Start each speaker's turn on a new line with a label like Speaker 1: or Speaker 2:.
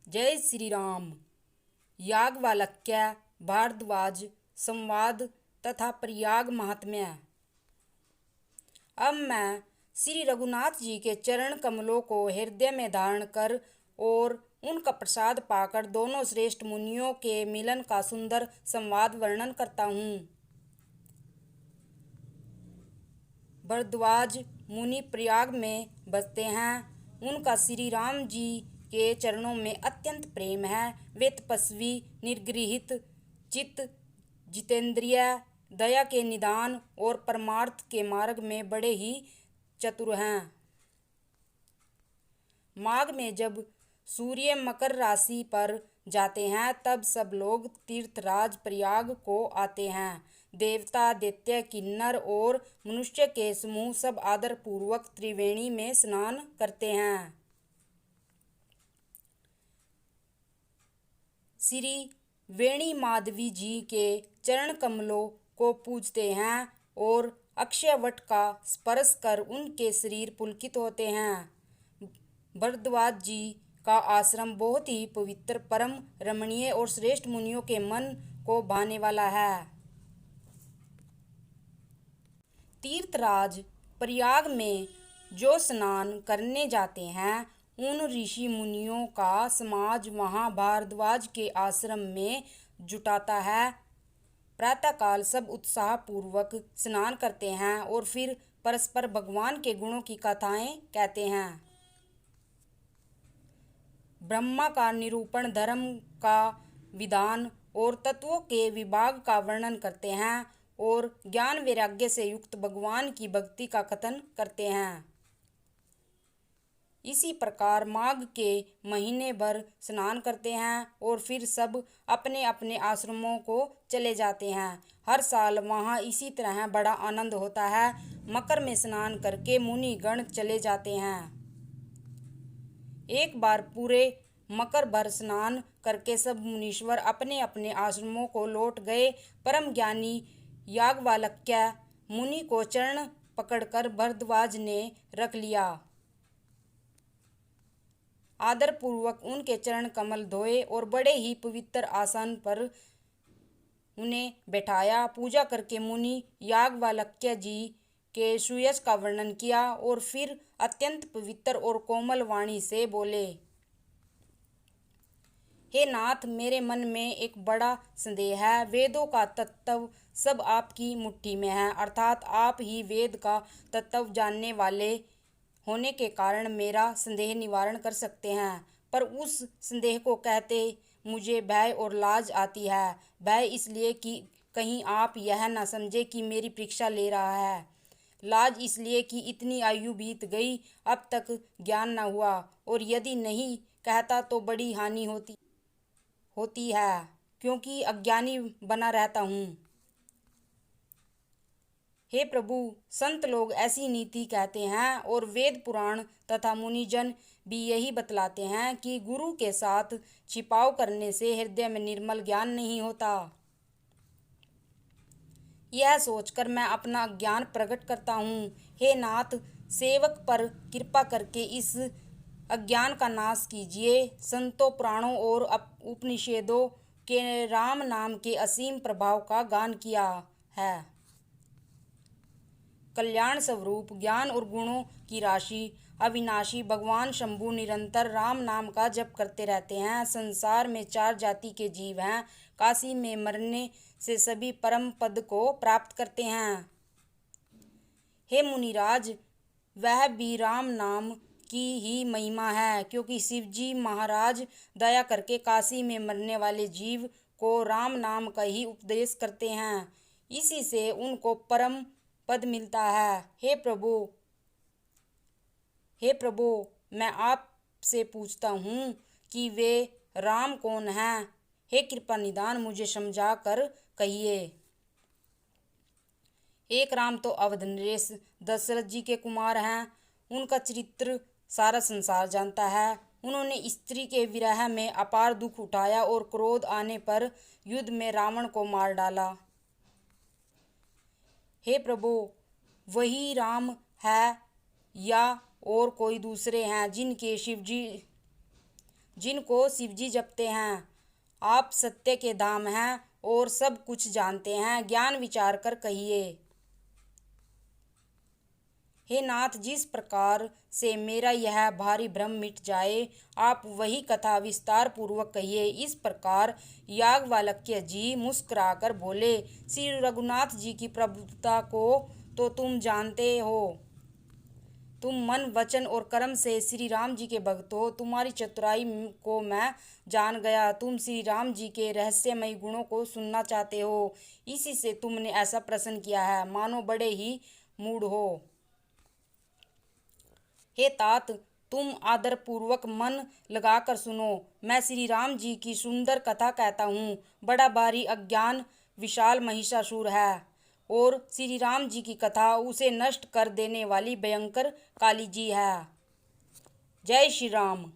Speaker 1: जय श्री राम। याज्ञवल्क्य भारद्वाज संवाद तथा प्रयाग महात्म्य। अब मैं श्री रघुनाथ जी के चरण कमलों को हृदय में धारण कर और उनका प्रसाद पाकर दोनों श्रेष्ठ मुनियों के मिलन का सुंदर संवाद वर्णन करता हूँ। भारद्वाज मुनि प्रयाग में बसते हैं। उनका श्री राम जी के चरणों में अत्यंत प्रेम है। वे तपस्वी, निर्गृहित चित्त, जितेंद्रिय, दया के निदान और परमार्थ के मार्ग में बड़े ही चतुर हैं। माघ में जब सूर्य मकर राशि पर जाते हैं तब सब लोग तीर्थराज प्रयाग को आते हैं। देवता, दैत्य, किन्नर और मनुष्य के समूह सब आदर पूर्वक त्रिवेणी में स्नान करते हैं। श्री वेणी माधवी जी के चरण कमलों को पूजते हैं और अक्षय वट का स्पर्श कर उनके शरीर पुलकित होते हैं। भारद्वाज जी का आश्रम बहुत ही पवित्र, परम रमणीय और श्रेष्ठ मुनियों के मन को भाने वाला है। तीर्थराज प्रयाग में जो स्नान करने जाते हैं उन ऋषि मुनियों का समाज वहां भारद्वाज के आश्रम में जुटाता है। प्रातःकाल सब उत्साह पूर्वक स्नान करते हैं और फिर परस्पर भगवान के गुणों की कथाएं कहते हैं। ब्रह्मा का निरूपण, धर्म का विधान और तत्वों के विभाग का वर्णन करते हैं और ज्ञान वैराग्य से युक्त भगवान की भक्ति का कथन करते हैं। इसी प्रकार माघ के महीने भर स्नान करते हैं और फिर सब अपने अपने आश्रमों को चले जाते हैं। हर साल वहाँ इसी तरह बड़ा आनंद होता है। मकर में स्नान करके मुनि गण चले जाते हैं। एक बार पूरे मकर भर स्नान करके सब मुनीश्वर अपने अपने आश्रमों को लौट गए। परम ज्ञानी याज्ञवल्क्य मुनि को चरण पकड़कर भारद्वाज ने रख लिया। आदर पूर्वक उनके चरण कमल धोए और बड़े ही पवित्र आसन पर उन्हें बैठाया। पूजा करके मुनि याज्ञवल्क्य जी के सुयश का वर्णन किया और फिर अत्यंत पवित्र और कोमल वाणी से बोले, हे नाथ, मेरे मन में एक बड़ा संदेह है। वेदों का तत्व सब आपकी मुट्ठी में है, अर्थात आप ही वेद का तत्व जानने वाले होने के कारण मेरा संदेह निवारण कर सकते हैं। पर उस संदेह को कहते मुझे भय और लाज आती है। भय इसलिए कि कहीं आप यह न समझे कि मेरी परीक्षा ले रहा है। लाज इसलिए कि इतनी आयु बीत गई, अब तक ज्ञान न हुआ, और यदि नहीं कहता तो बड़ी हानि होती है, क्योंकि अज्ञानी बना रहता हूँ। हे प्रभु, संत लोग ऐसी नीति कहते हैं और वेद पुराण तथा मुनिजन भी यही बतलाते हैं कि गुरु के साथ छिपाव करने से हृदय में निर्मल ज्ञान नहीं होता। यह सोचकर मैं अपना ज्ञान प्रकट करता हूँ। हे नाथ, सेवक पर कृपा करके इस अज्ञान का नाश कीजिए। संतों, पुराणों और उपनिषदों के राम नाम के असीम प्रभाव का गान किया है। कल्याण स्वरूप ज्ञान और गुणों की राशि अविनाशी भगवान शंभु निरंतर राम नाम का जप करते रहते हैं। संसार में 4 जाति के जीव हैं। काशी में मरने से सभी परम पद को प्राप्त करते हैं। हे मुनिराज, वह भी राम नाम की ही महिमा है, क्योंकि शिवजी महाराज दया करके काशी में मरने वाले जीव को राम नाम का ही उपदेश करते हैं। इसी से उनको परम पद मिलता है। हे प्रभु, मैं आपसे पूछता हूँ कि वे राम कौन हैं? हे कृपा निदान मुझे समझा कर कहिए। एक राम तो अवध नरेश दशरथ जी के कुमार हैं। उनका चरित्र सारा संसार जानता है। उन्होंने स्त्री के विरह में अपार दुख उठाया और क्रोध आने पर युद्ध में रावण को मार डाला। हे प्रभु, वही राम है या और कोई दूसरे हैं जिनके शिवजी जिनको शिवजी जपते हैं। आप सत्य के धाम हैं और सब कुछ जानते हैं, ज्ञान विचार कर कहिए। हे नाथ, जिस प्रकार से मेरा यह भारी भ्रम मिट जाए, आप वही कथा विस्तार पूर्वक कहिए। इस प्रकार याज्ञवल्क्य जी मुस्कुराकर बोले, श्री रघुनाथ जी की प्रभुता को तो तुम जानते हो। तुम मन, वचन और कर्म से श्री राम जी के भक्त हो। तुम्हारी चतुराई को मैं जान गया। तुम श्री राम जी के रहस्यमयी गुणों को सुनना चाहते हो, इसी से तुमने ऐसा प्रश्न किया है, मानो बड़े ही मूढ़ हो। हे तात, तुम आदरपूर्वक मन लगाकर सुनो। मैं श्री राम जी की सुंदर कथा कहता हूँ। बड़ा भारी अज्ञान विशाल महिषासुर है और श्री राम जी की कथा उसे नष्ट कर देने वाली भयंकर काली जी है। जय श्री राम।